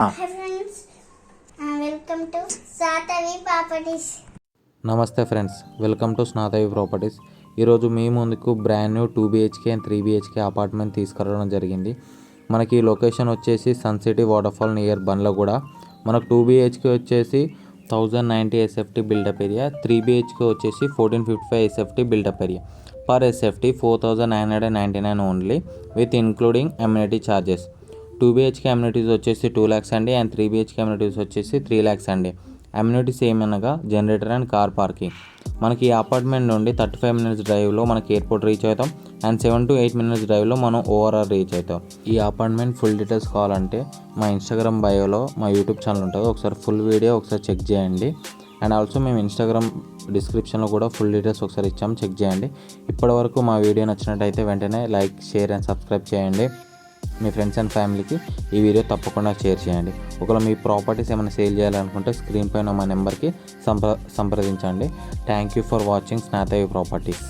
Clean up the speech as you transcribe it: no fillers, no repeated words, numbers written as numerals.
Hi friends, welcome to Satavi Properties. నమస్తే friends, welcome to Satavi properties. ఈరోజు మీ ముందుకు brand new 2 BHK and 3 BHK apartment తీసుకురావడం జరిగింది. మనకి ఈ లొకేషన్ వచ్చేసి Sun City waterfall near Bandlaguda. మనకు 2 BHK వచ్చేసి 1090 SFT బిల్డప్ ఏరియా, 3 BHK వచ్చేసి 1455 SFT built up area. Per SFT 4999 only with including amenity charges. 2 BHK amenities వచ్చేసి 2 lakhs అండి, అండ్ 3 BHK అమ్యూనిటీస్ వచ్చేసి 3 lakhs అండి. అమ్యూనిటీస్ ఏమనగా జనరేటర్ అండ్ కార్ పార్కింగ్. మనకి ఈ అపార్ట్మెంట్ నుండి 35 minutes డ్రైవ్లో మనకి ఎయిర్పోర్ట్ రీచ్ అవుతాం, అండ్ 7 to 8 minutes డ్రైవ్లో మనం ORR రీచ్ అవుతాం. ఈ అపార్ట్మెంట్ ఫుల్ డీటెయిల్స్ కావాలంటే మా ఇన్స్టాగ్రామ్ బయోలో మా యూట్యూబ్ ఛానల్ ఉంటుంది, ఒకసారి ఫుల్ వీడియో ఒకసారి చెక్ చేయండి. అండ్ ఆల్సో మేము ఇన్స్టాగ్రామ్ డిస్క్రిప్షన్లో కూడా ఫుల్ డీటెయిల్స్ ఒకసారి ఇచ్చాము, చెక్ చేయండి. ఇప్పటివరకు మా వీడియో నచ్చినట్టయితే వెంటనే లైక్, షేర్ అండ్ సబ్స్క్రైబ్ చేయండి. మీ ఫ్రెండ్స్ అండ్ ఫ్యామిలీకి ఈ వీడియో తప్పకుండా షేర్ చేయండి. ఒకవేళ మీ ప్రాపర్టీస్ ఏమైనా సేల్ చేయాలనుకుంటే స్క్రీన్ పైన మా నెంబర్కి సంప్రదించండి. థ్యాంక్ యూ ఫర్ వాచింగ్ స్నాతవి ప్రాపర్టీస్.